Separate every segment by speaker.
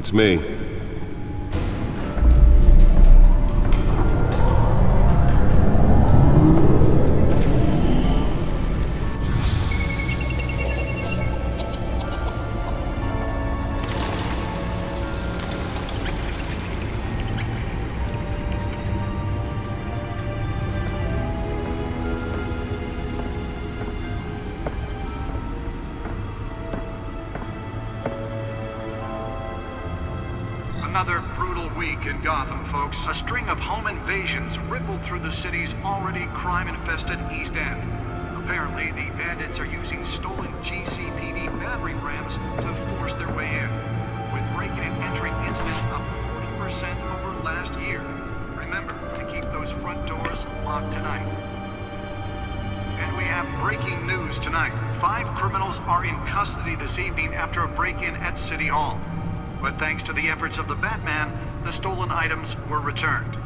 Speaker 1: It's me.
Speaker 2: Another brutal week in Gotham, folks. A string of home invasions rippled through the city's already crime-infested East End. Apparently, the bandits are using stolen GCPD battering rams to force their way in, with breaking and entering incidents up 40% over last year. Remember to keep those front doors locked tonight. And we have breaking news tonight. 5 criminals are in custody this evening after a break-in at City Hall. But thanks to the efforts of the Batman, the stolen items were returned.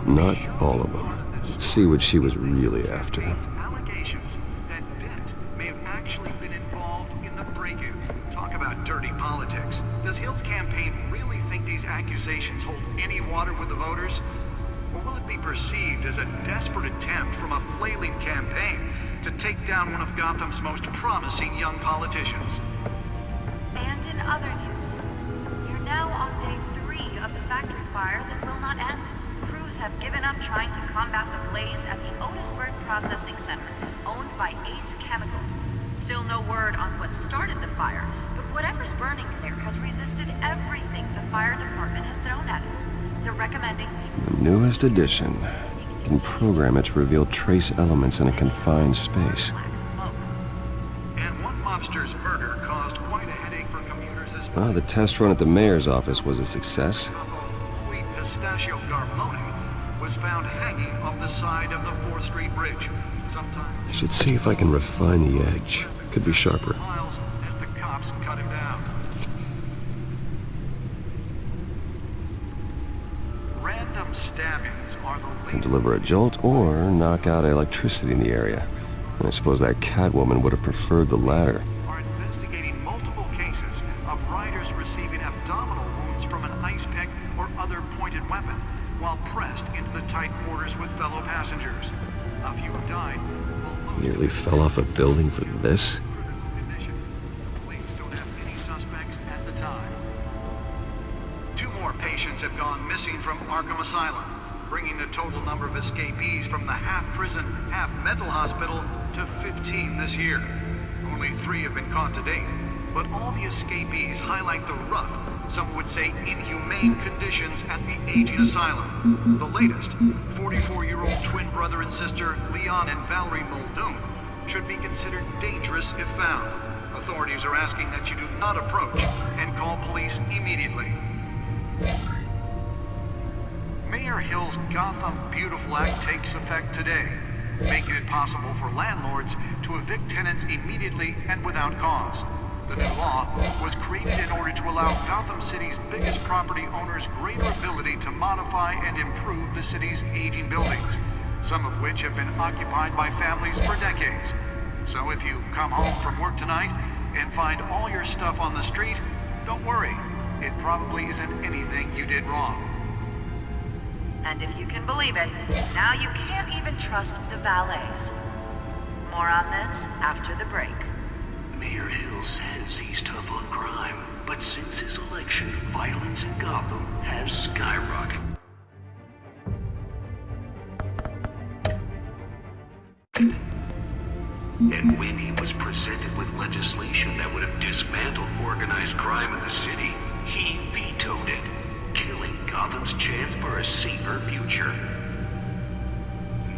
Speaker 1: Not all of them. Let's see what she was really after.
Speaker 2: Allegations that Dent may have actually been involved in the break-in. Talk about dirty politics. Does Hill's campaign really think these accusations hold any water with the voters? Or will it be perceived as a desperate attempt from a flailing campaign to take down one of Gotham's most promising young politicians?
Speaker 3: And in other news, we're now on day 3 of the factory fire that will not end. Crews have given up trying to combat the blaze at the Otisburg Processing Center, owned by Ace Chemical. Still no word on what started the fire, but whatever's burning in there has resisted everything the fire department has thrown at it. They're recommending
Speaker 1: The newest edition. You can program it to reveal trace elements in a confined space.
Speaker 3: black smoke.
Speaker 2: And one mobster's murder caused quite a headache for commuters as well.
Speaker 1: Well, the test run at the mayor's office was a success.
Speaker 2: Sweet Pistachio Garmoni was found hanging off the side of the 4th Street Bridge.
Speaker 1: I should see if I can refine the edge. Could be sharper.
Speaker 2: Miles as the cops cut him down. Random stabbings are the
Speaker 1: Can
Speaker 2: latest.
Speaker 1: deliver a jolt or knock out electricity in the area. And I suppose that Catwoman would have preferred the latter.
Speaker 2: Are investigating multiple cases of riders receiving abdominal wounds from an ice pick or other pointed weapon while pressed into the tight quarters with fellow passengers. A few have died, while most
Speaker 1: Nearly fell off a building for this.
Speaker 2: critical condition. Police don't have any suspects at the time. 2 more patients have gone missing from Arkham Asylum, bringing the total number of escapees from the half-prison, half-mental hospital to 15 this year. Only 3 have been caught to date, but all the escapees highlight the rough, some would say inhumane conditions at the aging asylum. The latest, 44-year-old twin brother and sister Leon and Valerie Muldoon, should be considered dangerous if found. Authorities are asking that you do not approach and call police immediately. Mayor Hill's Gotham Beautiful Act takes effect today, making it possible for landlords to evict tenants immediately and without cause. The new law was created in order to allow Gotham City's biggest property owners greater ability to modify and improve the city's aging buildings, some of which have been occupied by families for decades. So if you come home from work tonight and find all your stuff on the street, don't worry. It probably isn't anything you did wrong.
Speaker 3: And if you can believe it, now you can't even trust the valets. More on this after the break.
Speaker 4: Mayor Hill says he's tough on crime, but since his election, violence in Gotham has skyrocketed. And when he was presented with legislation that would have dismantled organized crime in the city, he vetoed it, killing Gotham's chance for a safer future.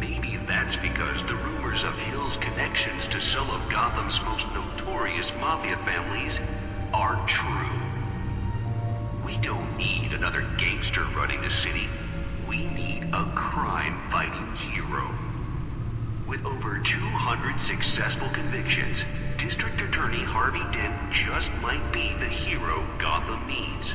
Speaker 4: Maybe that's because the rumors of Hill's connections to some of Gotham's most notorious mafia families aren't true. We don't need another gangster running the city. We need a crime-fighting hero. With over 200 successful convictions, District Attorney Harvey Dent just might be the hero Gotham needs.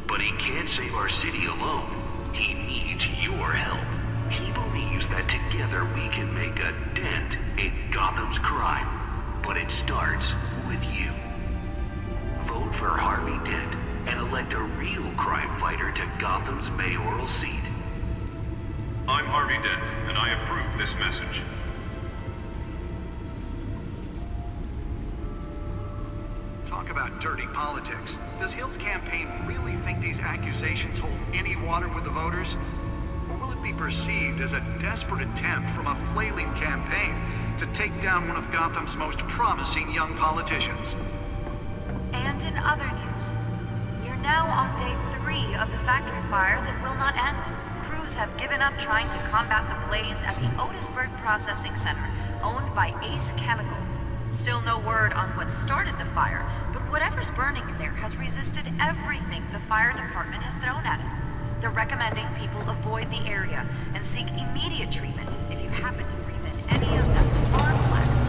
Speaker 4: But he can't save our city alone. He needs your help. He believes that together we can make a dent in Gotham's crime. But it starts with you. Vote for Harvey Dent and parental seat.
Speaker 5: I'm Harvey Dent, and I approve this message.
Speaker 2: Talk about dirty politics. Does Hill's campaign really think these accusations hold any water with the voters? Or will it be perceived as a desperate attempt from a flailing campaign to take down one of Gotham's most promising young politicians?
Speaker 3: And in other news, we're now on day 3 of the factory fire that will not end. Crews have given up trying to combat the blaze at the Otisburg Processing Center, owned by Ace Chemical. Still no word on what started the fire, but whatever's burning in there has resisted everything the fire department has thrown at it. They're recommending people avoid the area and seek immediate treatment if you happen to breathe in any of them tomorrow blacks.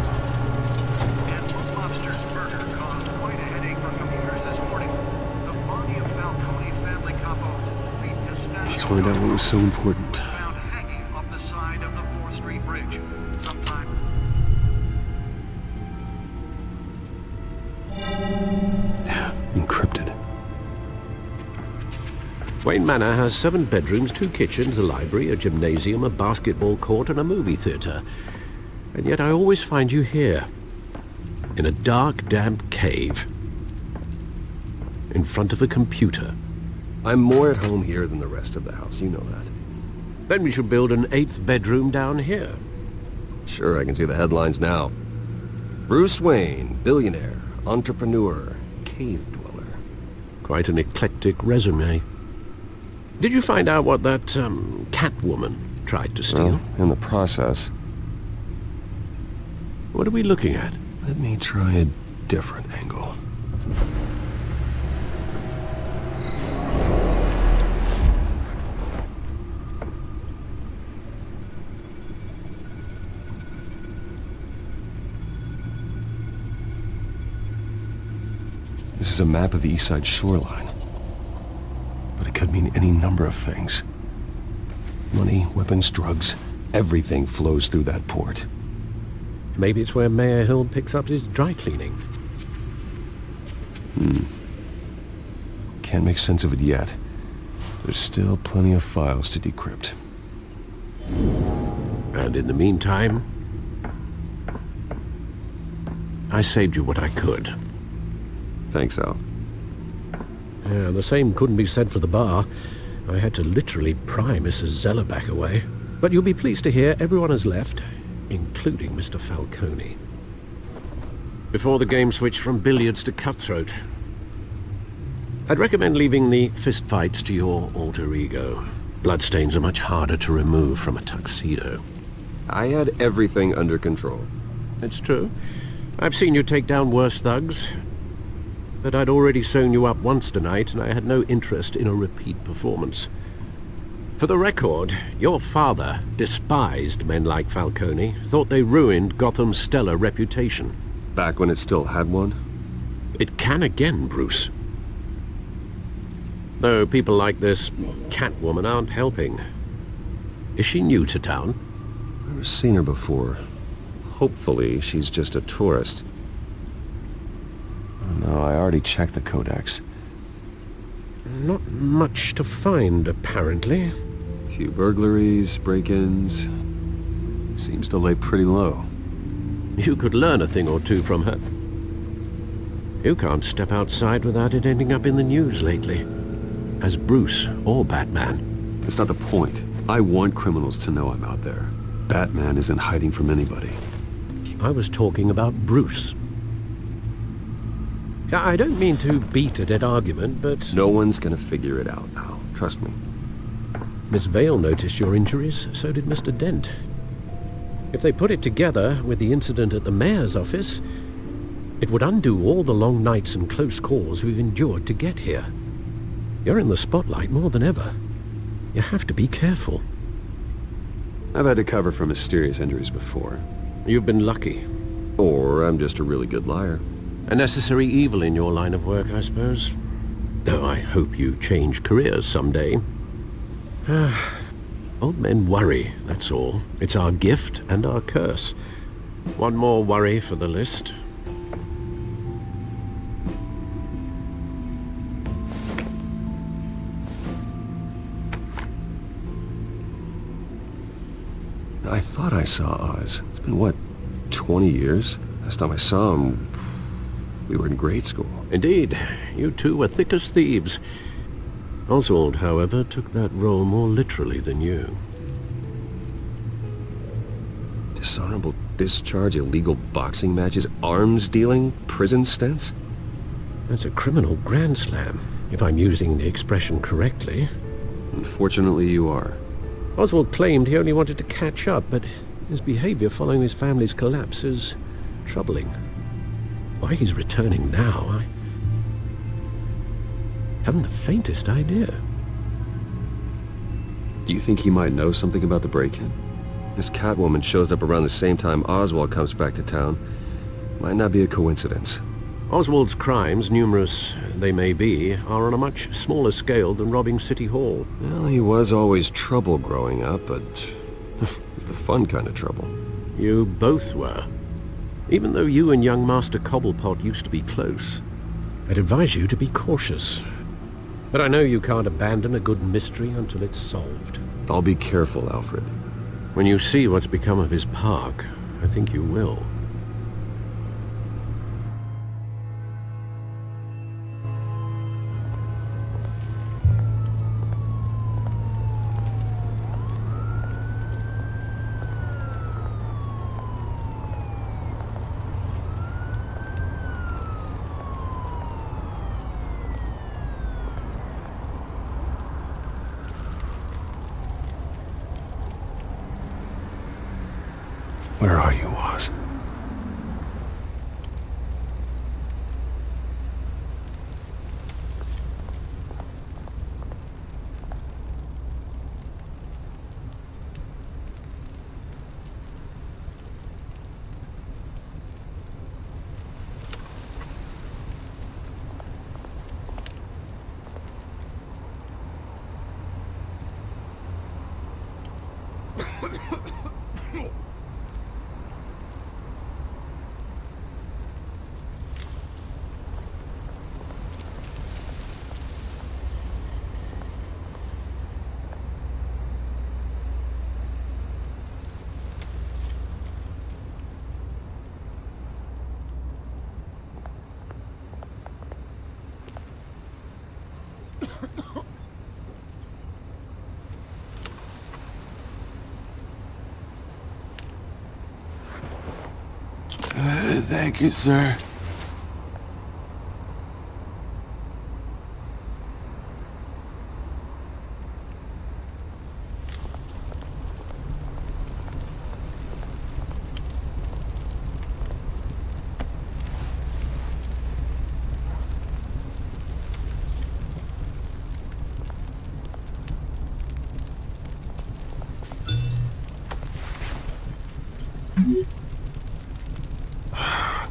Speaker 2: And one lobster's murder caused quite a headache for commuters this morning. The body of Falcone family capo, Lee Pistachio,
Speaker 1: Let's find out what was so important.
Speaker 2: was found hanging off the side of the 4th Street Bridge sometime.
Speaker 1: Encrypted.
Speaker 6: Wayne Manor has 7 bedrooms, 2 kitchens, a library, a gymnasium, a basketball court, and a movie theatre. And yet I always find you here, in a dark, damp cave, in front of a computer.
Speaker 1: I'm more at home here than the rest of the house, you know that.
Speaker 6: Then we should build an 8th bedroom down here.
Speaker 1: Sure, I can see the headlines now. Bruce Wayne, billionaire, entrepreneur, cave dweller.
Speaker 6: Quite an eclectic resume. Did you find out what that, Catwoman tried to steal?
Speaker 1: Well, in the process.
Speaker 6: What are we looking at?
Speaker 1: Let me try a different angle. This is a map of the East Side shoreline. But it could mean any number of things. Money, weapons, drugs, everything flows through that port.
Speaker 6: Maybe it's where Mayor Hill picks up his dry cleaning.
Speaker 1: Can't make sense of it yet. There's still plenty of files to decrypt.
Speaker 6: And in the meantime, I saved you what I could.
Speaker 1: Thanks, Al.
Speaker 6: Yeah, the same couldn't be said for the bar. I had to literally pry Mrs. Zeller back away. But you'll be pleased to hear everyone has left, including Mr. Falcone. Before the game switched from billiards to cutthroat. I'd recommend leaving the fistfights to your alter ego. Bloodstains are much harder to remove from a tuxedo.
Speaker 1: I had everything under control.
Speaker 6: It's true. I've seen you take down worse thugs. But I'd already sewn you up once tonight, and I had no interest in a repeat performance. For the record, your father despised men like Falcone, thought they ruined Gotham's stellar reputation.
Speaker 1: Back when it still had one?
Speaker 6: It can again, Bruce. Though people like this Catwoman aren't helping. Is she new to town?
Speaker 1: Never seen her before. Hopefully, she's just a tourist. Oh, no, I already checked the codex.
Speaker 6: Not much to find, apparently.
Speaker 1: Few burglaries, break-ins. Seems to lay pretty low.
Speaker 6: You could learn a thing or two from her. You can't step outside without it ending up in the news lately. As Bruce or Batman.
Speaker 1: That's not the point. I want criminals to know I'm out there. Batman isn't hiding from anybody.
Speaker 6: I was talking about Bruce. I don't mean to beat a dead argument, but...
Speaker 1: No one's gonna figure it out now. Trust me.
Speaker 6: Miss Vale noticed your injuries, so did Mr. Dent. If they put it together with the incident at the mayor's office, it would undo all the long nights and close calls we've endured to get here. You're in the spotlight more than ever. You have to be careful.
Speaker 1: I've had to cover for mysterious injuries before.
Speaker 6: You've been lucky.
Speaker 1: Or I'm just a really good liar.
Speaker 6: A necessary evil in your line of work, I suppose. Though I hope you change careers someday. Old men worry, that's all. It's our gift and our curse. One more worry for the list.
Speaker 1: I thought I saw Oz. It's been, what, 20 years? Last time I saw him, we were in grade school.
Speaker 6: Indeed, you two were thick as thieves. Oswald, however, took that role more literally than you.
Speaker 1: Dishonorable discharge, illegal boxing matches, arms dealing, prison stints?
Speaker 6: That's a criminal grand slam, if I'm using the expression correctly.
Speaker 1: Unfortunately, you are.
Speaker 6: Oswald claimed he only wanted to catch up, but his behavior following his family's collapse is troubling. Why he's returning now, I haven't the faintest idea.
Speaker 1: Do you think he might know something about the break-in? This Catwoman shows up around the same time Oswald comes back to town. Might not be a coincidence.
Speaker 6: Oswald's crimes, numerous they may be, are on a much smaller scale than robbing City Hall.
Speaker 1: Well, he was always trouble growing up, but it was the fun kind of trouble.
Speaker 6: You both were. Even though you and young Master Cobblepot used to be close, I'd advise you to be cautious. But I know you can't abandon a good mystery until it's solved.
Speaker 1: I'll be careful, Alfred.
Speaker 6: When you see what's become of his park, I think you will.
Speaker 1: Where are you, Oz?
Speaker 7: Thank you, sir.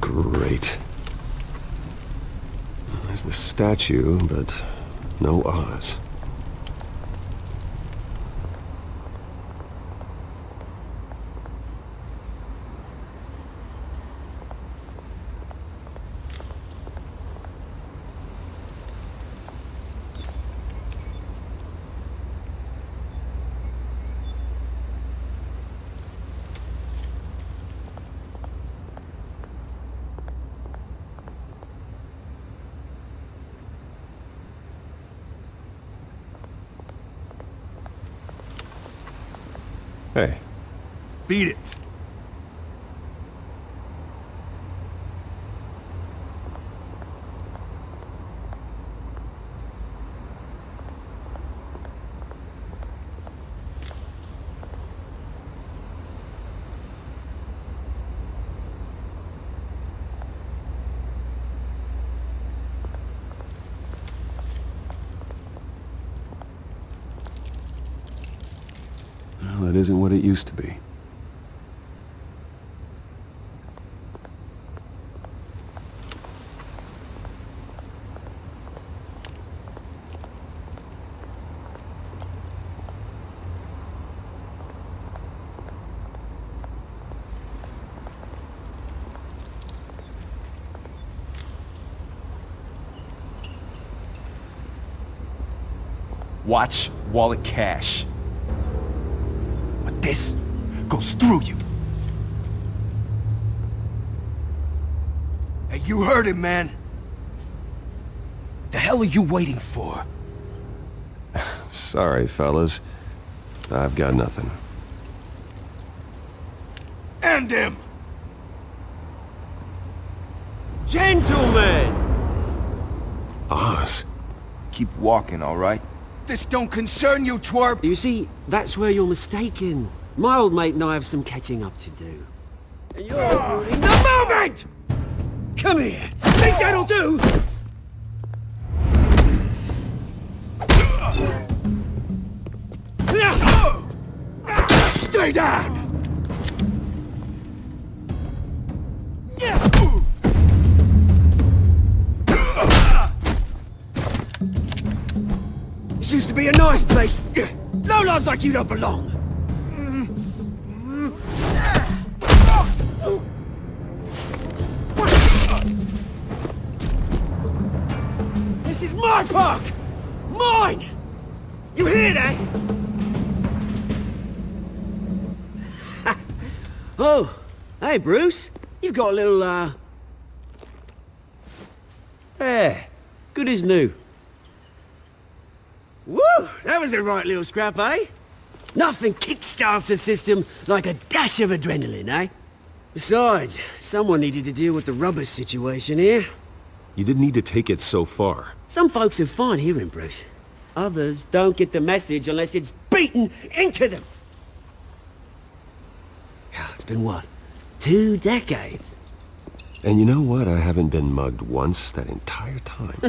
Speaker 1: Great. There's the statue, but no Oz. Hey.
Speaker 7: Beat it.
Speaker 1: Well, it isn't what it used to be.
Speaker 7: Watch wallet cash. But this goes through you. Hey, you heard it, man. The hell are you waiting for?
Speaker 1: Sorry, fellas. I've got nothing.
Speaker 7: End him!
Speaker 8: Gentlemen!
Speaker 1: Oz.
Speaker 7: Keep walking, all right? This don't concern you, twerp!
Speaker 8: You see, that's where you're mistaken. My old mate and I have some catching up to do. And you're ruining the moment! Come here! Think that'll do? Stay down! This used to be a nice place. Lowlifes like you don't belong. This is my park! Mine! You hear that? Oh, hey Bruce. You've got a little, There. Good as new. Woo! That was a right little scrap, eh? Nothing kickstarts the system like a dash of adrenaline, eh? Besides, someone needed to deal with the rubber situation here.
Speaker 1: You didn't need to take it so far.
Speaker 8: Some folks are fine hearing, Bruce. Others don't get the message unless it's beaten into them. It's been what? 2 decades?
Speaker 1: And you know what? I haven't been mugged once that entire time.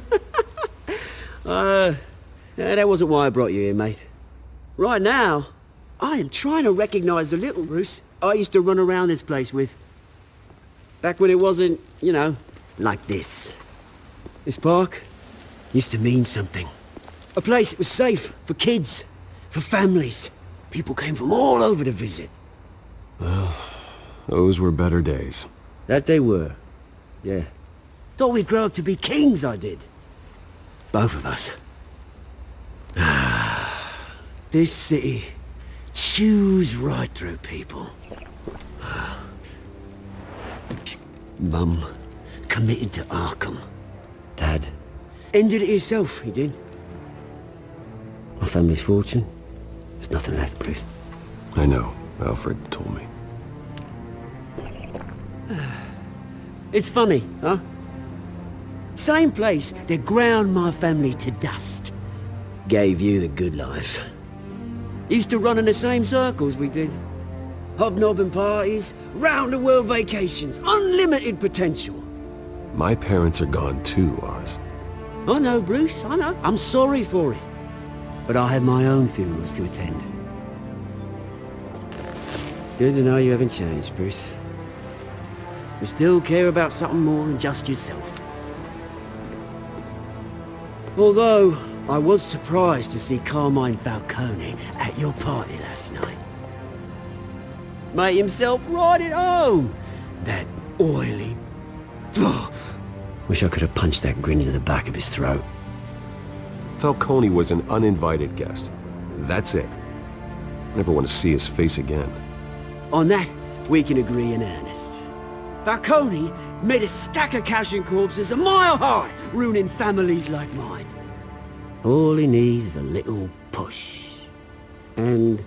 Speaker 8: That wasn't why I brought you here, mate. Right now, I am trying to recognize the little Bruce I used to run around this place with. Back when it wasn't, you know, like this. This park used to mean something. A place that was safe for kids, for families. People came from all over to visit.
Speaker 1: Well, those were better days.
Speaker 8: That they were. Yeah. Thought we'd grow up to be kings, I did. Both of us. This city chews right through people. Mum committed to Arkham. Dad ended it himself, he did. My family's fortune. There's nothing left, Bruce.
Speaker 1: I know. Alfred told me.
Speaker 8: It's funny, huh? Same place that ground my family to dust. Gave you the good life. Used to run in the same circles we did. Hobnobbing parties, round-the-world vacations, unlimited potential.
Speaker 1: My parents are gone too, Oz.
Speaker 8: I know, Bruce, I know. I'm sorry for it. But I had my own funerals to attend. Good to know you haven't changed, Bruce. You still care about something more than just yourself. Although, I was surprised to see Carmine Falcone at your party last night. Made himself right at home. That oily... Wish I could have punched that grin into the back of his throat.
Speaker 1: Falcone was an uninvited guest. That's it. Never want to see his face again.
Speaker 8: On that, we can agree in earnest. Falcone made a stack of cash and corpses a mile high, ruining families like mine. All he needs is a little push. And...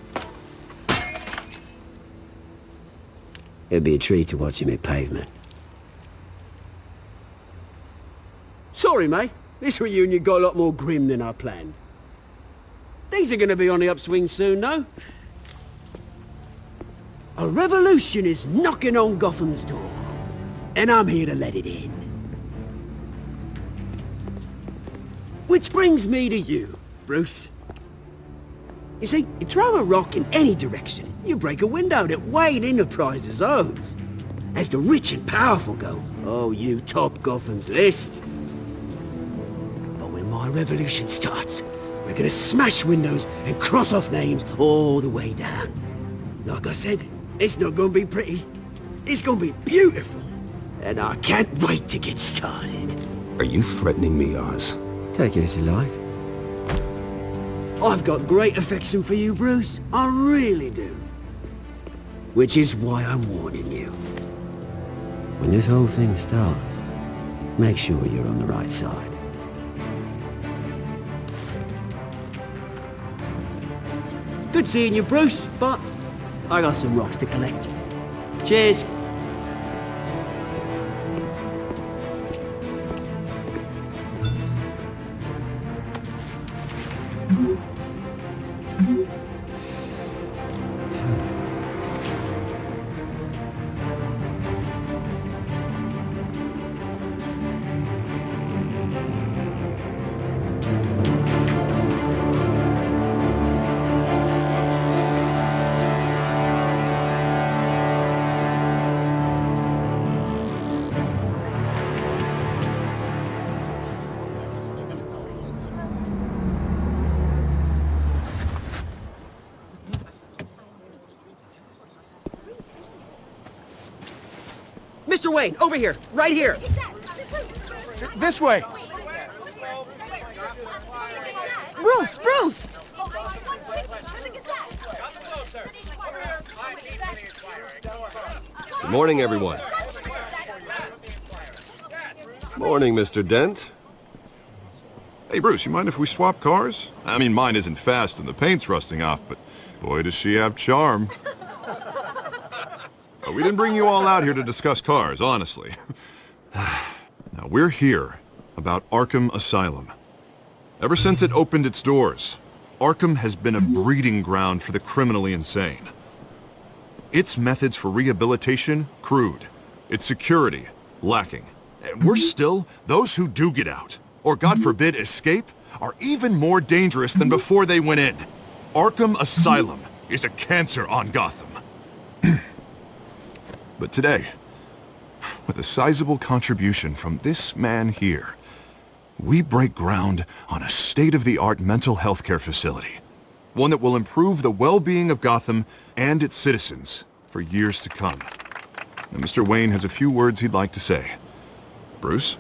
Speaker 8: it'd be a treat to watch him hit pavement. Sorry, mate. This reunion got a lot more grim than I planned. Things are gonna be on the upswing soon, though. A revolution is knocking on Gotham's door. And I'm here to let it in. Which brings me to you, Bruce. You see, you throw a rock in any direction, you break a window that Wayne Enterprises owns. As the rich and powerful go, oh, you top Gotham's list. But when my revolution starts, we're gonna smash windows and cross off names all the way down. Like I said, it's not gonna be pretty. It's gonna be beautiful. And I can't wait to get started.
Speaker 1: Are you threatening me, Oz?
Speaker 8: Take it as you like. I've got great affection for you, Bruce. I really do. Which is why I'm warning you. When this whole thing starts, make sure you're on the right side. Good seeing you, Bruce, but I got some rocks to collect. Cheers. Mr. Wayne, over here, right here.
Speaker 7: This way!
Speaker 9: Bruce, Bruce!
Speaker 1: Good morning, everyone. Morning, Mr. Dent.
Speaker 5: Hey, Bruce, you mind if we swap cars? I mean, mine isn't fast and the paint's rusting off, but boy, does she have charm. We didn't bring you all out here to discuss cars, honestly. Now, we're here about Arkham Asylum. Ever since it opened its doors, Arkham has been a breeding ground for the criminally insane. Its methods for rehabilitation, crude. Its security, lacking. And worse still, those who do get out, or God forbid escape, are even more dangerous than before they went in. Arkham Asylum is a cancer on Gotham. But today, with a sizable contribution from this man here, we break ground on a state-of-the-art mental health care facility. One that will improve the well-being of Gotham and its citizens for years to come. Now, Mr. Wayne has a few words he'd like to say. Bruce?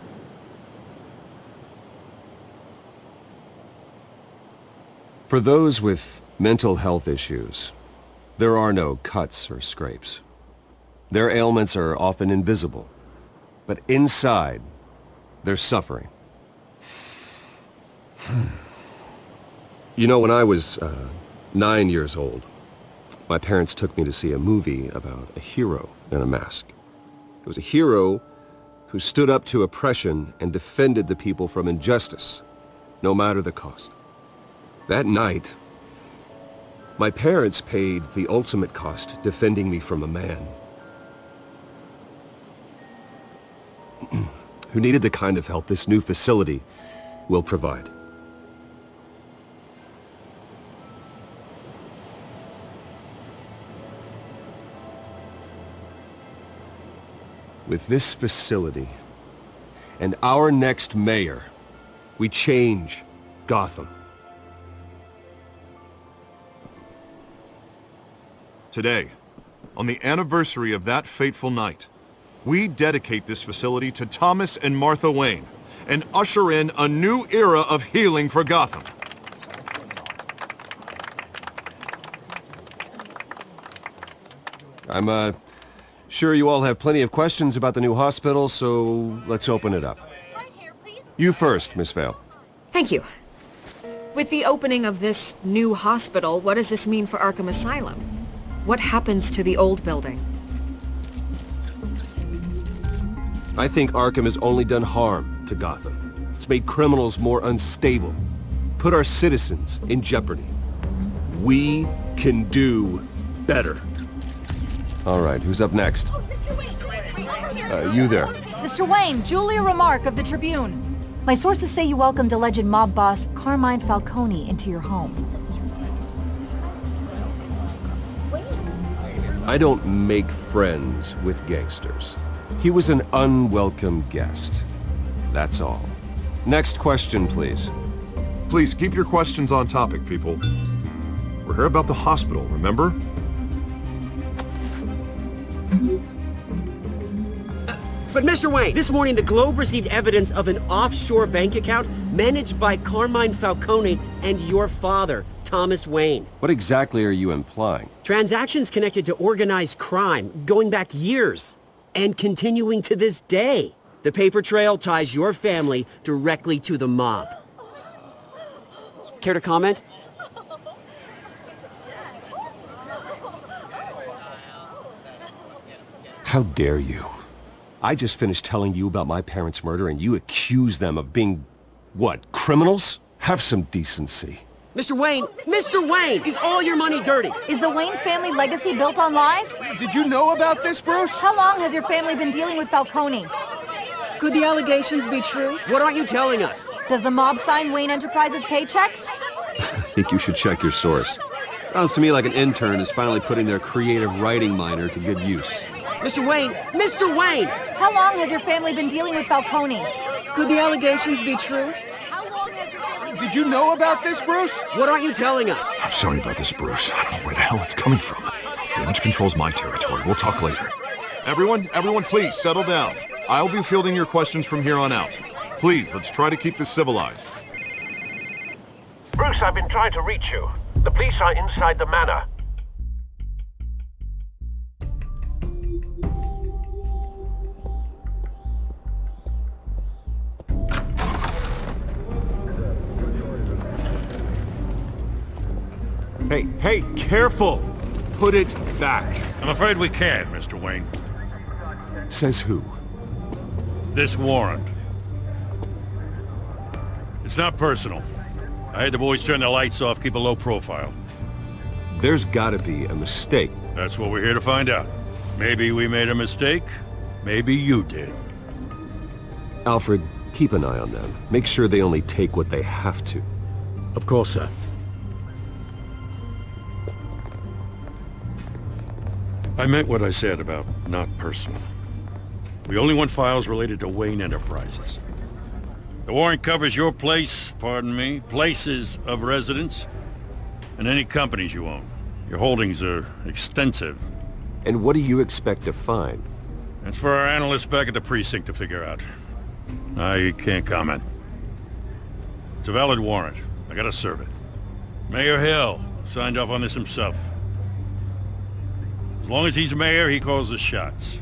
Speaker 1: For those with mental health issues, there are no cuts or scrapes. Their ailments are often invisible, but inside, they're suffering. You know, when I was 9 years old, my parents took me to see a movie about a hero in a mask. It was a hero who stood up to oppression and defended the people from injustice, no matter the cost. That night, my parents paid the ultimate cost defending me from a man who needed the kind of help this new facility will provide. With this facility and our next mayor, we change Gotham.
Speaker 5: Today, on the anniversary of that fateful night, we dedicate this facility to Thomas and Martha Wayne and usher in a new era of healing for Gotham.
Speaker 1: I'm sure you all have plenty of questions about the new hospital, so let's open it up. You first, Miss Vale.
Speaker 9: Thank you. With the opening of this new hospital, what does this mean for Arkham Asylum? What happens to the old building?
Speaker 1: I think Arkham has only done harm to Gotham. It's made criminals more unstable, put our citizens in jeopardy. We can do better. All right, who's up next? You there.
Speaker 10: Mr. Wayne, Julia Remark of the Tribune. My sources say you welcomed alleged mob boss Carmine Falcone into your home.
Speaker 1: I don't make friends with gangsters. He was an unwelcome guest. That's all. Next question, please.
Speaker 5: Please keep your questions on topic, people. We're here about the hospital, remember?
Speaker 8: But Mr. Wayne, this morning the Globe received evidence of an offshore bank account managed by Carmine Falcone and your father, Thomas Wayne.
Speaker 1: What exactly are you implying?
Speaker 8: Transactions connected to organized crime, going back years, and continuing to this day. The paper trail ties your family directly to the mob. Care to comment?
Speaker 1: How dare you? I just finished telling you about my parents' murder and you accuse them of being, what, criminals? Have some decency.
Speaker 8: Mr. Wayne, is all your money dirty?
Speaker 10: Is the Wayne family legacy built on lies?
Speaker 7: Did you know about this, Bruce?
Speaker 10: How long has your family been dealing with Falcone?
Speaker 11: Could the allegations be true?
Speaker 8: What aren't you telling us?
Speaker 10: Does the mob sign Wayne Enterprises paychecks?
Speaker 1: I think you should check your source. Sounds to me like an intern is finally putting their creative writing minor to good use.
Speaker 8: Mr. Wayne!
Speaker 10: How long has your family been dealing with Falcone?
Speaker 11: Could the allegations be true?
Speaker 7: Did you know about this, Bruce?
Speaker 8: What aren't you telling us?
Speaker 5: I'm sorry about this, Bruce. I don't know where the hell it's coming from. Damage control's my territory. We'll talk later. Everyone, please, settle down. I'll be fielding your questions from here on out. Please, let's try to keep this civilized.
Speaker 12: Bruce, I've been trying to reach you. The police are inside the manor.
Speaker 13: Hey, careful! Put it back.
Speaker 14: I'm afraid we can't, Mr. Wayne.
Speaker 1: Says who?
Speaker 14: This warrant. It's not personal. I had the boys turn the lights off, keep a low profile.
Speaker 1: There's gotta be a mistake.
Speaker 14: That's what we're here to find out. Maybe we made a mistake. Maybe you did.
Speaker 1: Alfred, keep an eye on them. Make sure they only take what they have to.
Speaker 6: Of course, sir.
Speaker 14: I meant what I said about not personal. We only want files related to Wayne Enterprises. The warrant covers your places of residence, and any companies you own. Your holdings are extensive.
Speaker 1: And what do you expect to find?
Speaker 14: That's for our analysts back at the precinct to figure out. I can't comment. It's a valid warrant. I gotta serve it. Mayor Hill signed off on this himself. As long as he's mayor, he calls the shots.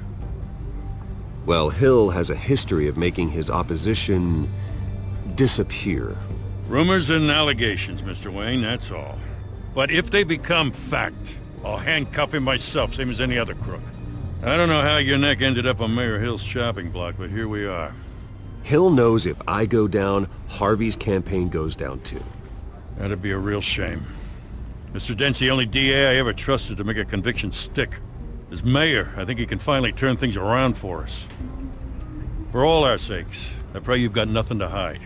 Speaker 1: Well, Hill has a history of making his opposition disappear.
Speaker 14: Rumors and allegations, Mr. Wayne, that's all. But if they become fact, I'll handcuff him myself, same as any other crook. I don't know how your neck ended up on Mayor Hill's shopping block, but here we are.
Speaker 1: Hill knows if I go down, Harvey's campaign goes down too.
Speaker 14: That'd be a real shame. Mr. Dent's the only DA I ever trusted to make a conviction stick. As mayor, I think he can finally turn things around for us. For all our sakes, I pray you've got nothing to hide.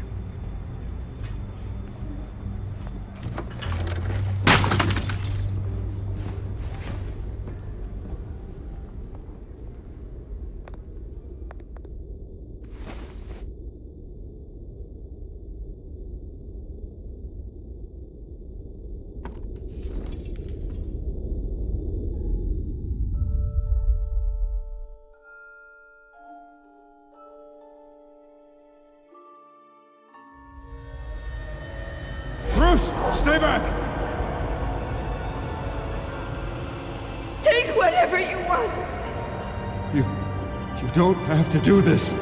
Speaker 13: Stay back!
Speaker 15: Take whatever you want!
Speaker 13: You don't have to do this.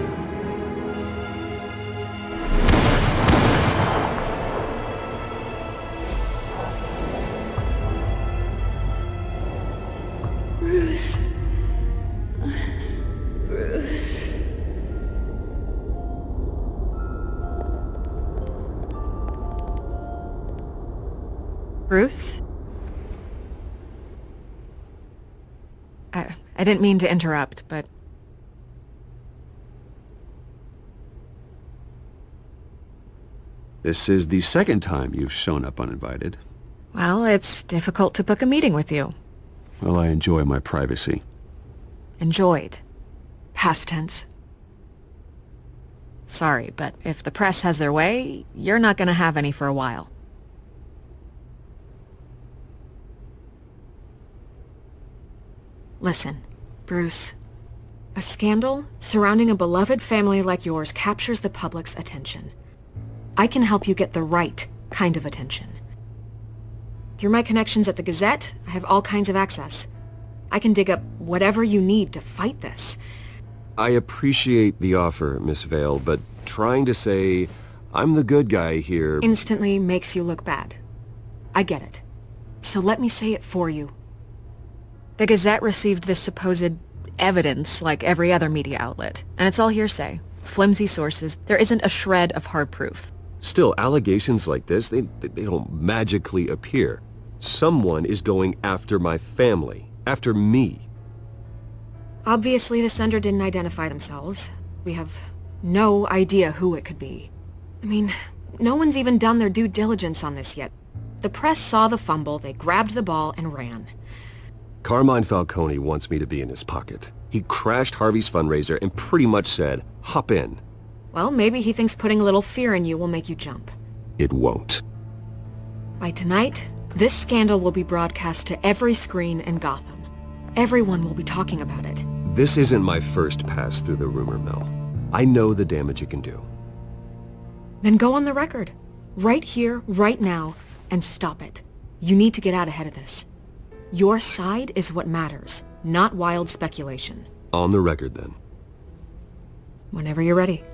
Speaker 15: Bruce. Bruce.
Speaker 9: Bruce? I didn't mean to interrupt, but...
Speaker 1: This is the second time you've shown up uninvited.
Speaker 9: Well, it's difficult to book a meeting with you.
Speaker 1: Well, I enjoy my privacy.
Speaker 9: Enjoyed. Past tense. Sorry, but if the press has their way, you're not gonna have any for a while. Listen, Bruce. A scandal surrounding a beloved family like yours captures the public's attention. I can help you get the right kind of attention. Through my connections at the Gazette, I have all kinds of access. I can dig up whatever you need to fight this.
Speaker 1: I appreciate the offer, Miss Vale, but trying to say I'm the good guy here
Speaker 9: instantly makes you look bad. I get it. So let me say it for you. The Gazette received this supposed evidence like every other media outlet, and it's all hearsay. Flimsy sources. There isn't a shred of hard proof.
Speaker 1: Still, allegations like this, they don't magically appear. Someone is going after my family, after me.
Speaker 9: Obviously, the sender didn't identify themselves. We have no idea who it could be. I mean, no one's even done their due diligence on this yet. The press saw the fumble, they grabbed the ball and ran.
Speaker 1: Carmine Falcone wants me to be in his pocket. He crashed Harvey's fundraiser and pretty much said, hop in.
Speaker 9: Well, maybe he thinks putting a little fear in you will make you jump.
Speaker 1: It won't.
Speaker 9: By tonight, this scandal will be broadcast to every screen in Gotham. Everyone will be talking about it.
Speaker 1: This isn't my first pass through the rumor mill. I know the damage it can do.
Speaker 9: Then go on the record. Right here, right now, and stop it. You need to get out ahead of this. Your side is what matters, not wild speculation.
Speaker 1: On the record, then.
Speaker 9: Whenever you're ready.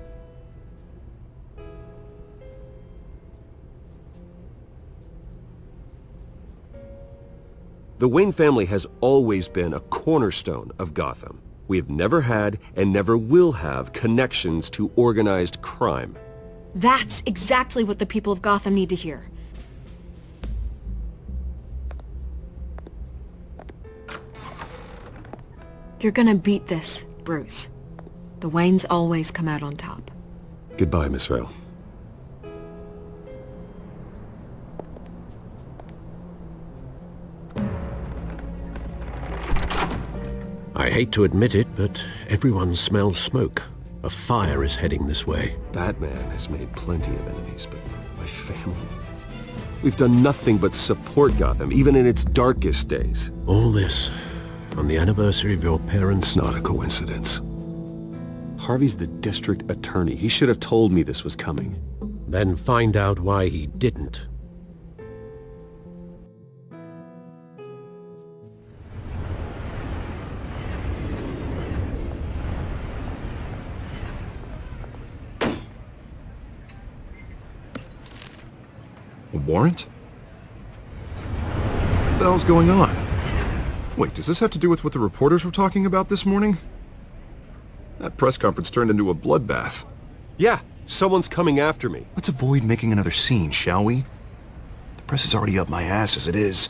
Speaker 1: The Wayne family has always been a cornerstone of Gotham. We have never had and never will have connections to organized crime.
Speaker 9: That's exactly what the people of Gotham need to hear. You're gonna beat this, Bruce. The Waynes always come out on top.
Speaker 1: Goodbye, Miss Vale.
Speaker 6: I hate to admit it, but everyone smells smoke. A fire is heading this way.
Speaker 1: Batman has made plenty of enemies, but my family? We've done nothing but support Gotham, even in its darkest days.
Speaker 6: All this on the anniversary of your parents'...
Speaker 1: It's not a coincidence. Harvey's the district attorney. He should have told me this was coming.
Speaker 6: Then find out why he didn't.
Speaker 5: A warrant? What the hell's going on? Wait, does this have to do with what the reporters were talking about this morning? That press conference turned into a bloodbath.
Speaker 1: Yeah, someone's coming after me.
Speaker 5: Let's avoid making another scene, shall we? The press is already up my ass as it is.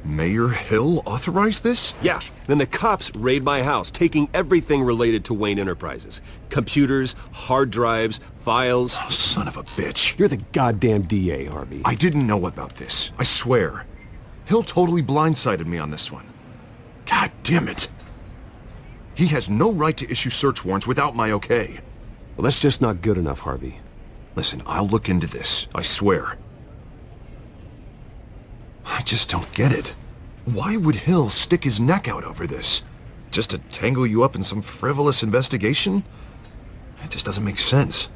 Speaker 5: Mayor Hill authorized this?
Speaker 1: Yeah, then the cops raid my house, taking everything related to Wayne Enterprises. Computers, hard drives, files.
Speaker 5: Oh, son of a bitch.
Speaker 1: You're the goddamn DA, Harvey.
Speaker 5: I didn't know about this. I swear. Hill totally blindsided me on this one. God damn it. He has no right to issue search warrants without my okay.
Speaker 1: Well, that's just not good enough, Harvey.
Speaker 5: Listen, I'll look into this. I swear. I just don't get it. Why would Hill stick his neck out over this? Just to tangle you up in some frivolous investigation? It just doesn't make sense.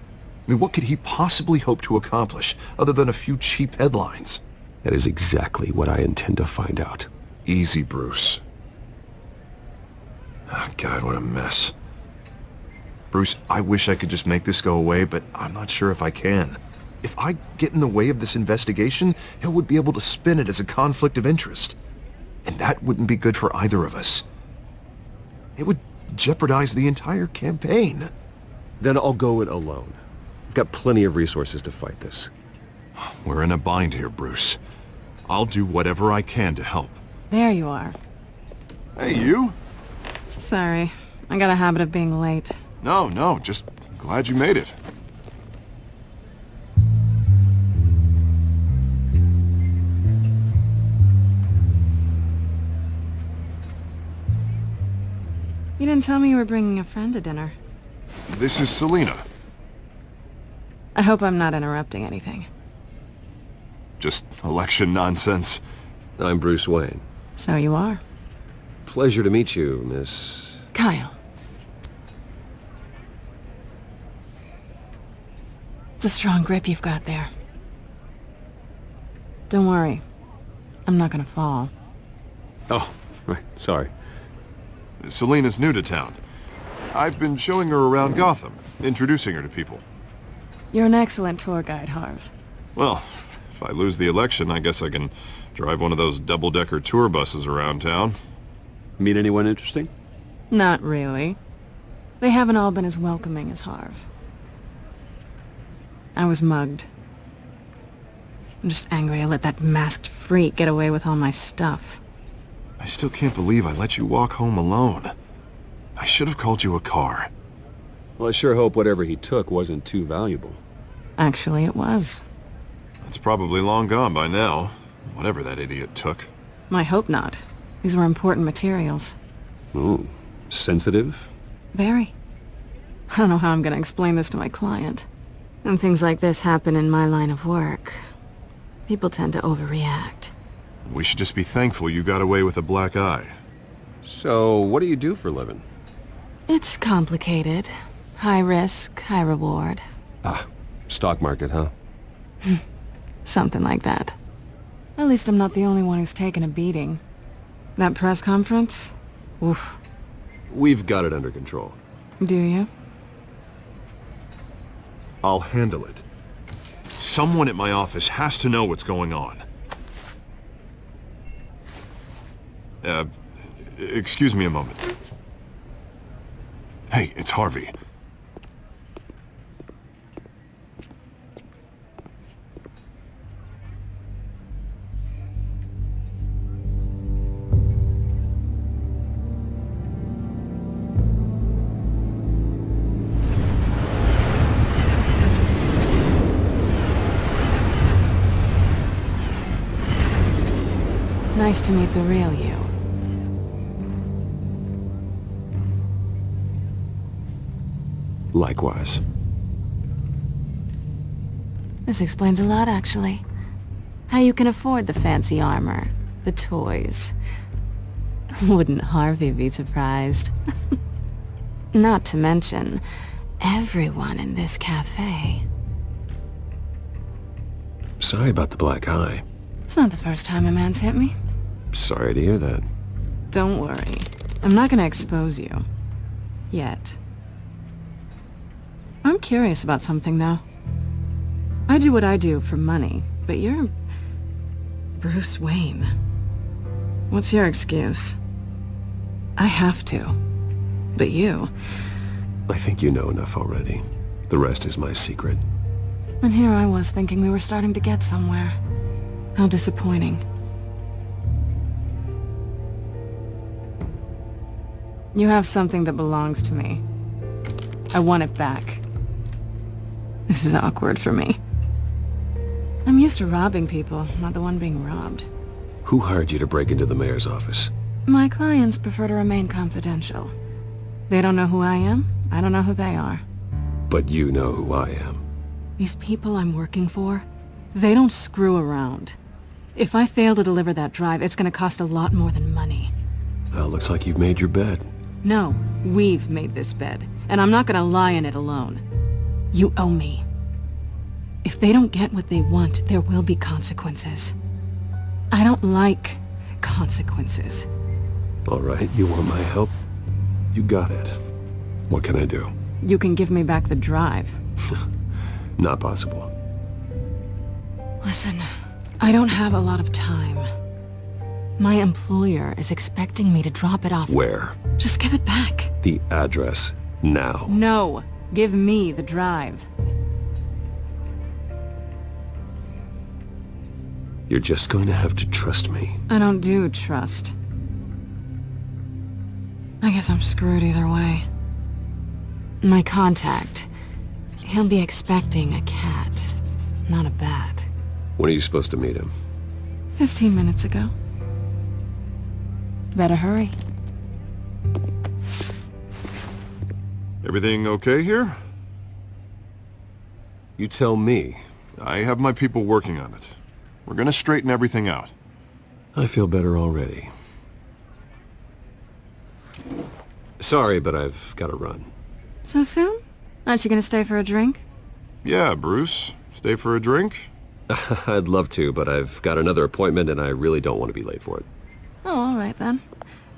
Speaker 5: I mean, what could he possibly hope to accomplish other than a few cheap headlines?
Speaker 1: That is exactly what I intend to find out.
Speaker 5: Easy, Bruce. Oh, God, what a mess. Bruce, I wish I could just make this go away, but I'm not sure if I can. If I get in the way of this investigation, Hill would be able to spin it as a conflict of interest. And that wouldn't be good for either of us. It would jeopardize the entire campaign.
Speaker 1: Then I'll go it alone. I've got plenty of resources to fight this.
Speaker 5: We're in a bind here, Bruce. I'll do whatever I can to help.
Speaker 11: There you are.
Speaker 5: Hey, you?
Speaker 11: Sorry. I got a habit of being late.
Speaker 5: No, just glad you made it.
Speaker 11: You didn't tell me you were bringing a friend to dinner.
Speaker 5: This is Selina.
Speaker 11: I hope I'm not interrupting anything.
Speaker 5: Just election nonsense.
Speaker 1: I'm Bruce Wayne.
Speaker 11: So you are.
Speaker 1: Pleasure to meet you, Miss...
Speaker 11: Kyle. It's a strong grip you've got there. Don't worry. I'm not gonna fall.
Speaker 1: Oh, right. Sorry.
Speaker 5: Selena's new to town. I've been showing her around Gotham, introducing her to people.
Speaker 11: You're an excellent tour guide, Harv.
Speaker 5: Well, if I lose the election, I guess I can drive one of those double-decker tour buses around town.
Speaker 1: Meet anyone interesting?
Speaker 11: Not really. They haven't all been as welcoming as Harv. I was mugged. I'm just angry I let that masked freak get away with all my stuff.
Speaker 5: I still can't believe I let you walk home alone. I should have called you a car.
Speaker 1: Well, I sure hope whatever he took wasn't too valuable.
Speaker 11: Actually, it was.
Speaker 5: It's probably long gone by now, whatever that idiot took.
Speaker 11: I hope not. These were important materials.
Speaker 1: Ooh, sensitive?
Speaker 11: Very. I don't know how I'm gonna explain this to my client. When things like this happen in my line of work, people tend to overreact.
Speaker 5: We should just be thankful you got away with a black eye.
Speaker 1: So, what do you do for a living?
Speaker 11: It's complicated. High risk, high reward.
Speaker 1: Ah, stock market, huh?
Speaker 11: Something like that. At least I'm not the only one who's taken a beating. That press conference? Oof.
Speaker 1: We've got it under control.
Speaker 11: Do you?
Speaker 5: I'll handle it. Someone at my office has to know what's going on. Excuse me a moment. Hey, it's Harvey.
Speaker 11: Nice to meet the real you.
Speaker 1: Likewise.
Speaker 11: This explains a lot, actually. How you can afford the fancy armor, the toys. Wouldn't Harvey be surprised? Not to mention, everyone in this cafe.
Speaker 1: Sorry about the black eye.
Speaker 11: It's not the first time a man's hit me.
Speaker 1: Sorry to hear that.
Speaker 11: Don't worry. I'm not gonna expose you. Yet. I'm curious about something, though. I do what I do for money, but you're... Bruce Wayne. What's your excuse? I have to. But you...
Speaker 1: I think you know enough already. The rest is my secret.
Speaker 11: And here I was thinking we were starting to get somewhere. How disappointing. You have something that belongs to me. I want it back. This is awkward for me. I'm used to robbing people, not the one being robbed.
Speaker 1: Who hired you to break into the mayor's office?
Speaker 11: My clients prefer to remain confidential. They don't know who I am, I don't know who they are.
Speaker 1: But you know who I am.
Speaker 11: These people I'm working for, they don't screw around. If I fail to deliver that drive, it's gonna cost a lot more than money.
Speaker 1: Well, looks like you've made your bed.
Speaker 11: No, we've made this bed, and I'm not gonna lie in it alone. You owe me. If they don't get what they want, there will be consequences. I don't like consequences.
Speaker 1: All right, you want my help? You got it. What can I do?
Speaker 11: You can give me back the drive.
Speaker 1: Not possible.
Speaker 11: Listen, I don't have a lot of time. My employer is expecting me to drop it off.
Speaker 1: Where?
Speaker 11: Just give it back.
Speaker 1: The address, now.
Speaker 11: No, give me the drive.
Speaker 1: You're just going to have to trust me.
Speaker 11: I don't do trust. I guess I'm screwed either way. My contact, he'll be expecting a cat, not a bat.
Speaker 1: When are you supposed to meet him?
Speaker 11: 15 minutes ago. Better hurry.
Speaker 5: Everything okay here?
Speaker 1: You tell me.
Speaker 5: I have my people working on it. We're gonna straighten everything out.
Speaker 1: I feel better already. Sorry, but I've got to run.
Speaker 11: So soon? Aren't you gonna stay for a drink?
Speaker 5: Yeah, Bruce. Stay for a drink?
Speaker 1: I'd love to, but I've got another appointment and I really don't want to be late for it.
Speaker 11: Oh, all right then.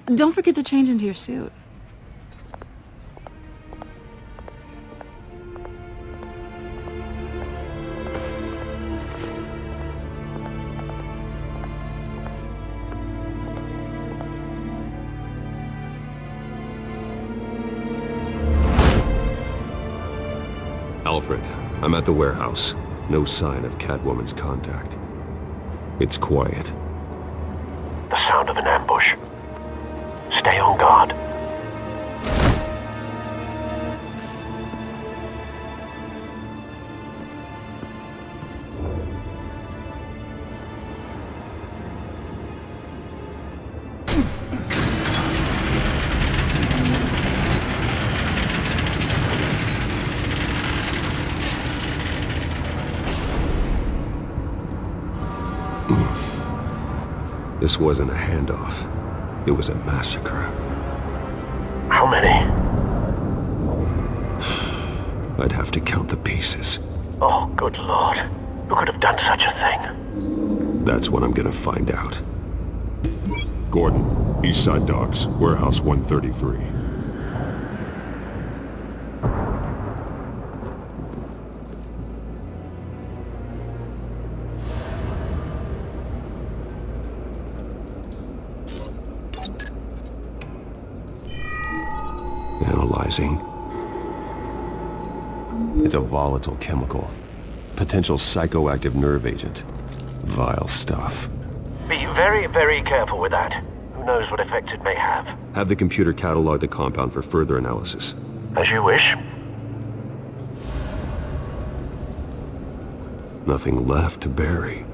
Speaker 11: Don't forget to change into your suit.
Speaker 1: Alfred, I'm at the warehouse. No sign of Catwoman's contact. It's quiet.
Speaker 12: The sound of an ambush. Stay on guard.
Speaker 1: This wasn't a handoff. It was a massacre.
Speaker 12: How many?
Speaker 1: I'd have to count the pieces.
Speaker 12: Oh, good lord. Who could have done such a thing?
Speaker 1: That's what I'm gonna find out. Gordon, Eastside Docks, Warehouse 133. Analyzing. It's a volatile chemical. Potential psychoactive nerve agent. Vile stuff.
Speaker 12: Be very, very careful with that. Who knows what effects it may have.
Speaker 1: Have the computer catalog the compound for further analysis.
Speaker 12: As you wish.
Speaker 1: Nothing left to bury.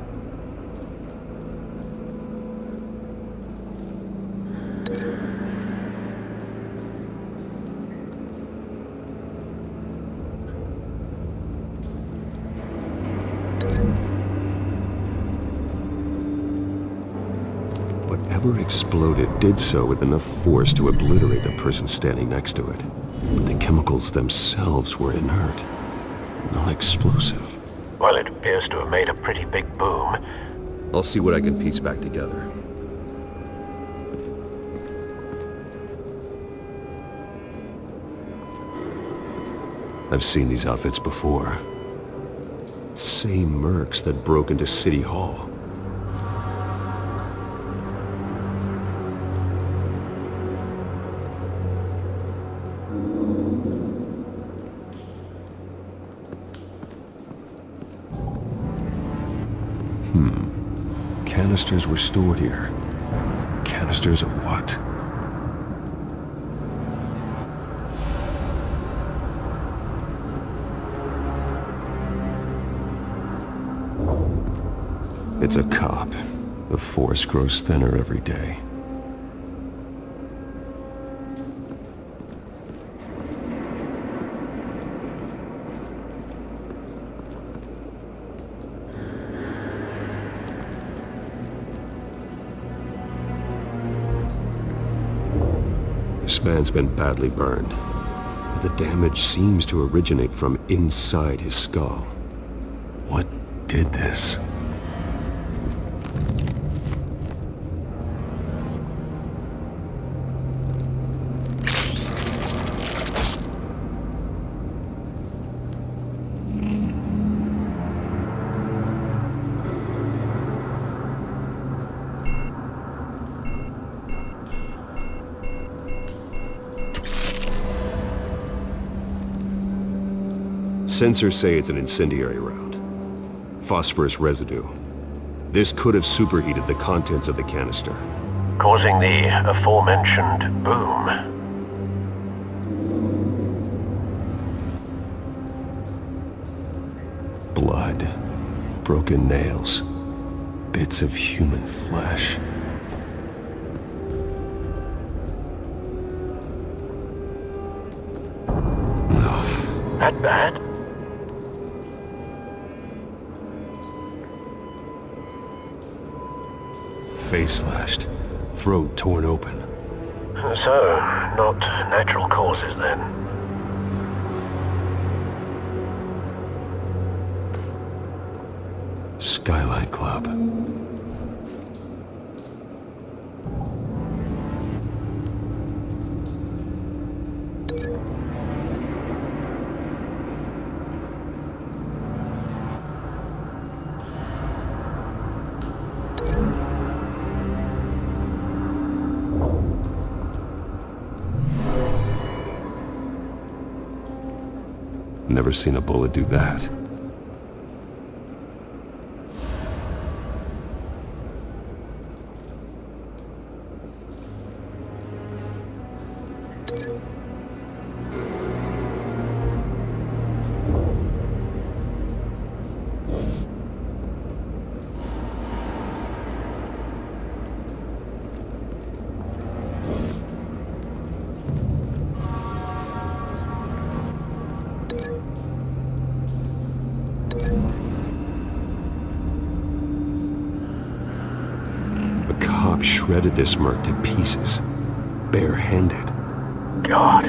Speaker 1: Whatever exploded did so with enough force to obliterate the person standing next to it. But the chemicals themselves were inert, non-explosive.
Speaker 12: Well, it appears to have made a pretty big boom.
Speaker 1: I'll see what I can piece back together. I've seen these outfits before. Same mercs that broke into City Hall. Canisters were stored here. Canisters of what? It's a cop. The force grows thinner every day. This man's been badly burned. But the damage seems to originate from inside his skull. What did this? Sensors say it's an incendiary round. Phosphorus residue. This could have superheated the contents of the canister,
Speaker 12: causing the aforementioned boom.
Speaker 1: Blood. Broken nails. Bits of human flesh.
Speaker 12: That bad?
Speaker 1: Face slashed. Throat torn open.
Speaker 12: So, not natural causes then.
Speaker 1: Skylight Club. Never seen a bullet do that. Shredded this merc to pieces, barehanded.
Speaker 12: God,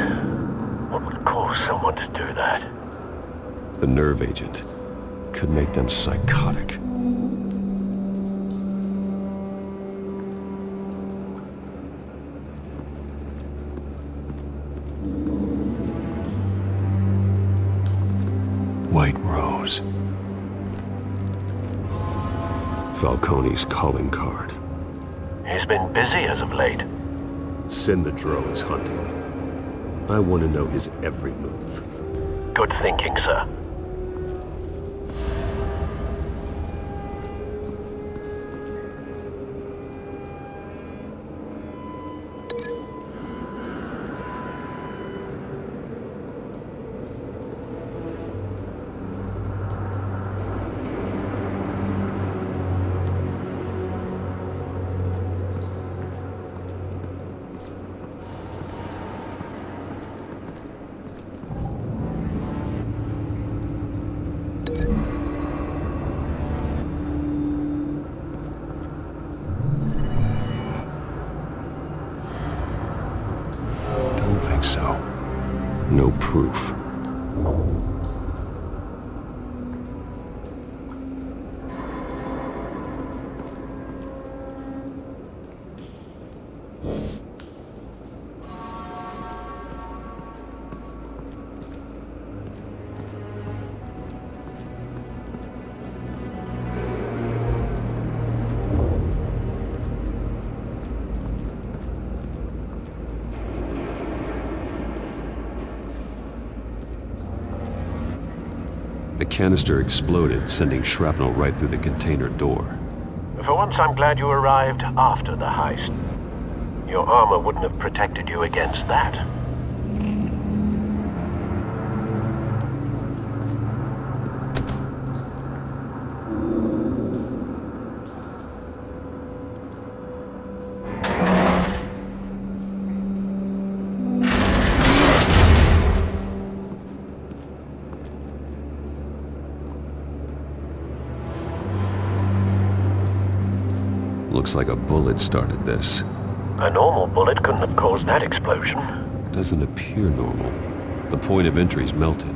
Speaker 12: what would cause someone to do that?
Speaker 1: The nerve agent could make them psychotic. White Rose. Falcone's calling card.
Speaker 12: He's been busy as of late.
Speaker 1: Send the drones hunting. I want to know his every move.
Speaker 12: Good thinking, sir.
Speaker 1: Think so. No proof. The canister exploded, sending shrapnel right through the container door.
Speaker 12: For once, I'm glad you arrived after the heist. Your armor wouldn't have protected you against that.
Speaker 1: Looks like a bullet started this.
Speaker 12: A normal bullet couldn't have caused that explosion.
Speaker 1: Doesn't appear normal. The point of entry's melted.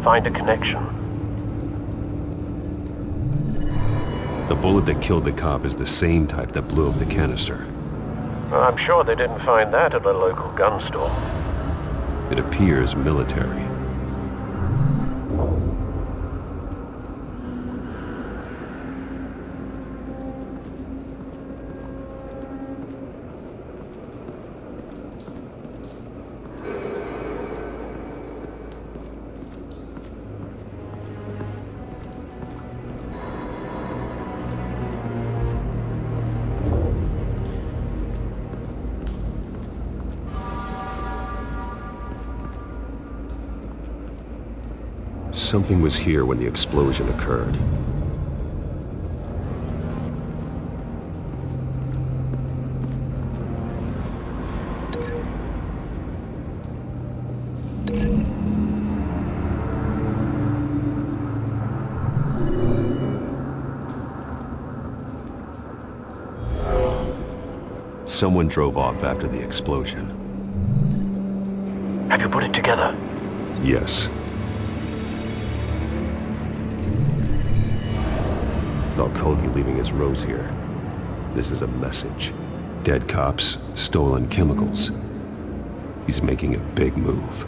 Speaker 12: Find a connection.
Speaker 1: The bullet that killed the cop is the same type that blew up the canister.
Speaker 12: I'm sure they didn't find that at a local gun store.
Speaker 1: It appears military. something was here when the explosion occurred. Someone drove off after the explosion.
Speaker 12: Have you put it together?
Speaker 1: Yes. Falcone leaving his rose here. This is a message. Dead cops, stolen chemicals. He's making a big move.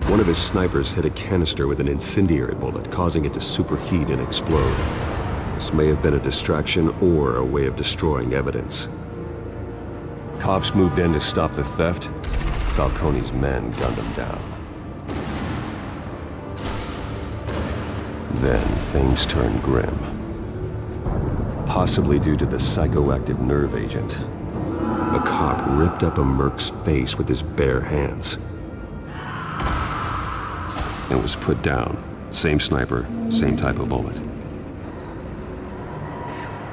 Speaker 1: One of his snipers hit a canister with an incendiary bullet, causing it to superheat and explode. This may have been a distraction or a way of destroying evidence. Cops moved in to stop the theft. Falcone's men gunned him down. Then things turned grim. Possibly due to the psychoactive nerve agent. A cop ripped up a merc's face with his bare hands. And was put down. Same sniper, same type of bullet.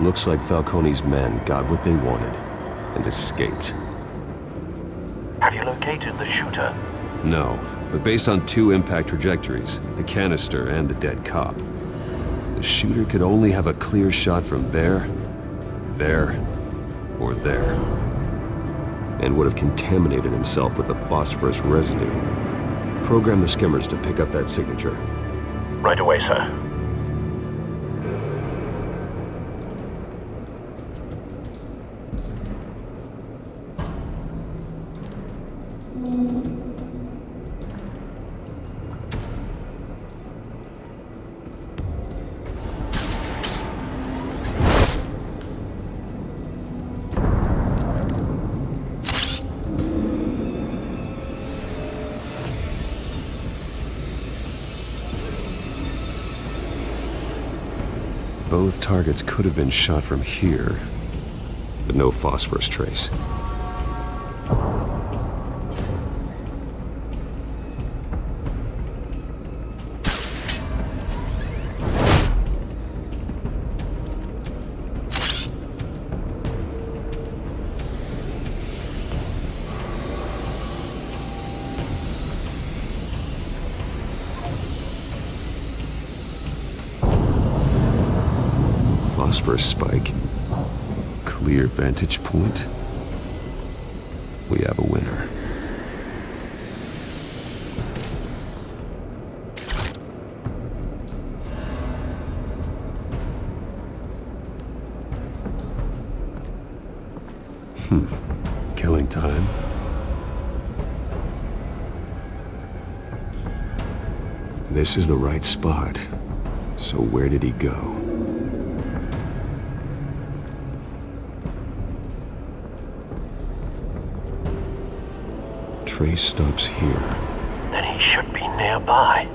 Speaker 1: Looks like Falcone's men got what they wanted and escaped.
Speaker 12: Have you located the shooter?
Speaker 1: No, but based on two impact trajectories, the canister and the dead cop, the shooter could only have a clear shot from there, or there, and would have contaminated himself with the phosphorus residue. Program the skimmers to pick up that signature.
Speaker 12: Right away, sir.
Speaker 1: Both targets could have been shot from here, but no phosphorus trace. Phosphorus spike. Clear vantage point. We have a winner. Killing time. This is the right spot. So where did he go? Trace stops here.
Speaker 12: Then he should be nearby.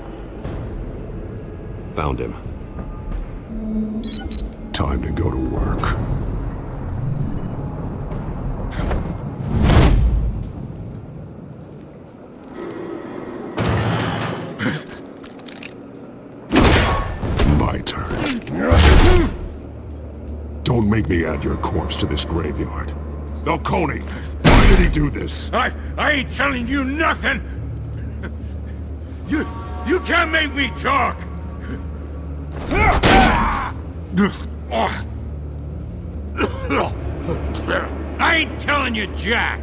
Speaker 1: Found him.
Speaker 16: Time to go to work. My turn. Don't make me add your corpse to this graveyard. Falcone! Why did he do this?
Speaker 14: I ain't telling you nothing! You can't make me talk! I ain't telling you jack!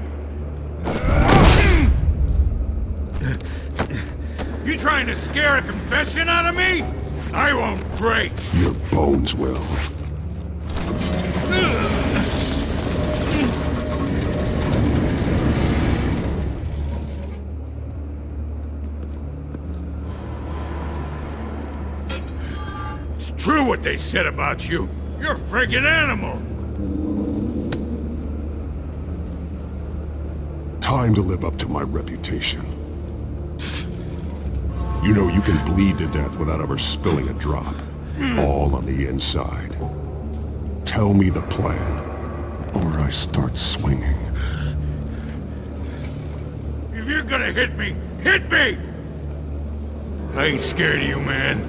Speaker 14: You trying to scare a confession out of me? I won't break!
Speaker 16: Your bones will.
Speaker 14: True what they said about you. You're a friggin' animal.
Speaker 16: Time to live up to my reputation. You know you can bleed to death without ever spilling a drop. All on the inside. Tell me the plan, or I start swinging.
Speaker 17: If you're gonna hit me, hit me! I ain't scared of you, man.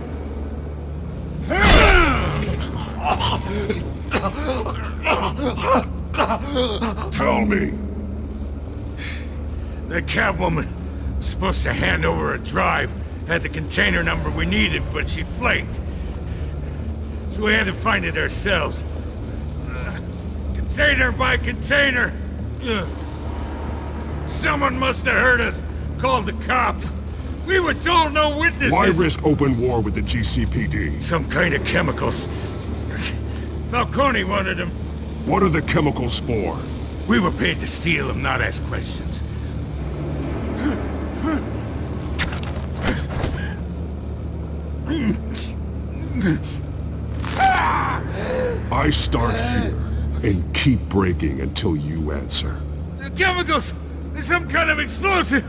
Speaker 16: Tell me!
Speaker 17: That Catwoman was supposed to hand over a drive, had the container number we needed, but she flaked. So we had to find it ourselves. Container by container. Someone must have heard us, called the cops. We were told no witnesses.
Speaker 16: Why risk open war with the GCPD?
Speaker 17: Some kind of chemicals. Falcone wanted them.
Speaker 16: What are the chemicals for?
Speaker 17: We were paid to steal them, not ask questions.
Speaker 16: I start here and keep breaking until you answer.
Speaker 17: The chemicals! There's some kind of explosive!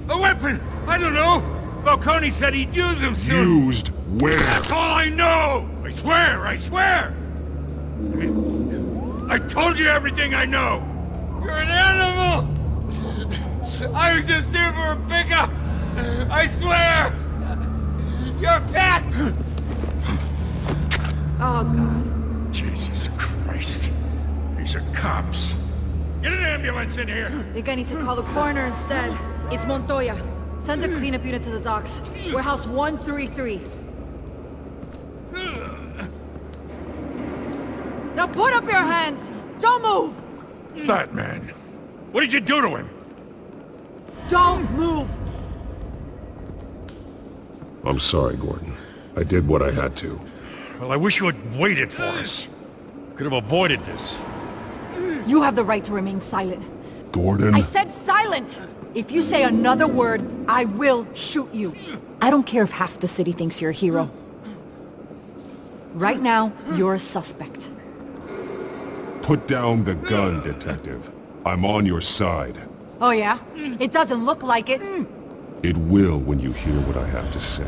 Speaker 17: A weapon! I don't know! Falcone said he'd use them soon!
Speaker 16: Used where?
Speaker 17: That's all I know! I swear! I swear! I told you everything I know! You're an animal! I was just here for a pickup! I swear! You're a cat!
Speaker 15: Oh, God.
Speaker 17: Jesus Christ. These are cops. Get an ambulance in here!
Speaker 10: Think I need to call the coroner instead. It's Montoya. Send a cleanup unit to the docks. Warehouse 133. Now put up your hands! Don't move!
Speaker 17: Batman! What did you do to him?
Speaker 10: Don't move!
Speaker 16: I'm sorry, Gordon. I did what I had to.
Speaker 14: Well, I wish you had waited for us. Could have avoided this.
Speaker 10: You have the right to remain silent.
Speaker 16: Gordon?
Speaker 10: I said silent! If you say another word, I will shoot you. I don't care if half the city thinks you're a hero. Right now, you're a suspect.
Speaker 16: Put down the gun, Detective. I'm on your side.
Speaker 10: Oh yeah? It doesn't look like it.
Speaker 16: It will when you hear what I have to say.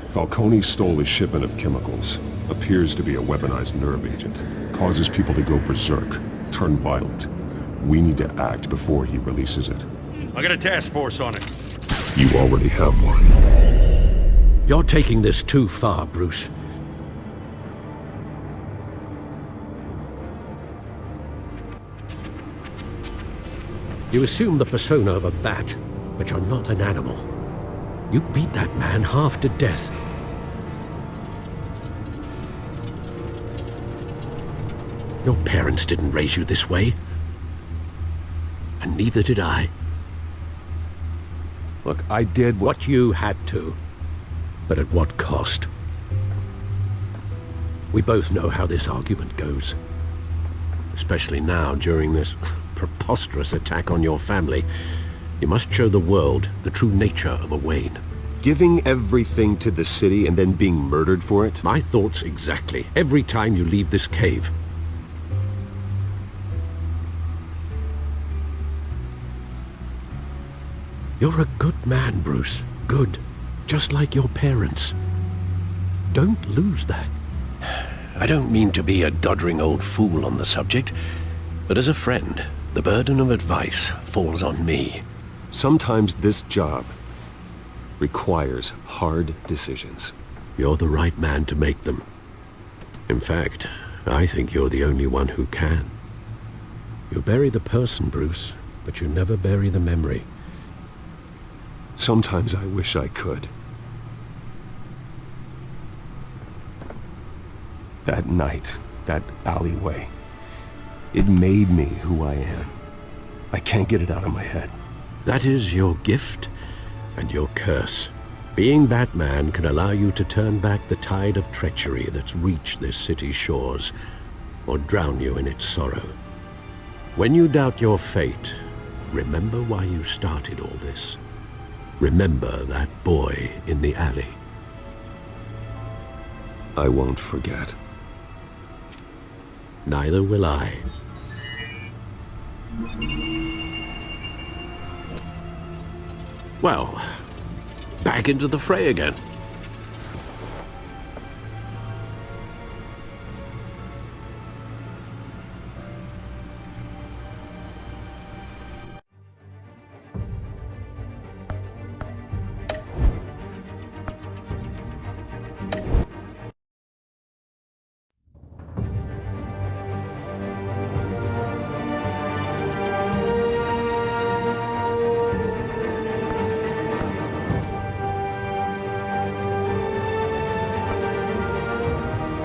Speaker 16: Falcone stole a shipment of chemicals. Appears to be a weaponized nerve agent. Causes people to go berserk, turn violent. We need to act before he releases it.
Speaker 14: I got a task force on it.
Speaker 16: You already have one.
Speaker 6: You're taking this too far, Bruce. You assume the persona of a bat, but you're not an animal. You beat that man half to death. Your parents didn't raise you this way. And neither did I.
Speaker 1: Look, I did
Speaker 6: what you had to. But at what cost? We both know how this argument goes. Especially now, during this preposterous attack on your family. You must show the world the true nature of a Wayne.
Speaker 1: Giving everything to the city and then being murdered for it?
Speaker 6: My thoughts exactly. Every time you leave this cave. You're a good man, Bruce. Good. Just like your parents. Don't lose that. I don't mean to be a doddering old fool on the subject, but as a friend, the burden of advice falls on me.
Speaker 1: Sometimes this job requires hard decisions.
Speaker 6: You're the right man to make them. In fact, I think you're the only one who can. You bury the person, Bruce, but you never bury the memory.
Speaker 1: Sometimes I wish I could. That night, that alleyway, it made me who I am. I can't get it out of my head.
Speaker 6: That is your gift and your curse. Being Batman can allow you to turn back the tide of treachery that's reached this city's shores, or drown you in its sorrow. When you doubt your fate, remember why you started all this. Remember that boy in the alley.
Speaker 1: I won't forget.
Speaker 6: Neither will I. Well, back into the fray again.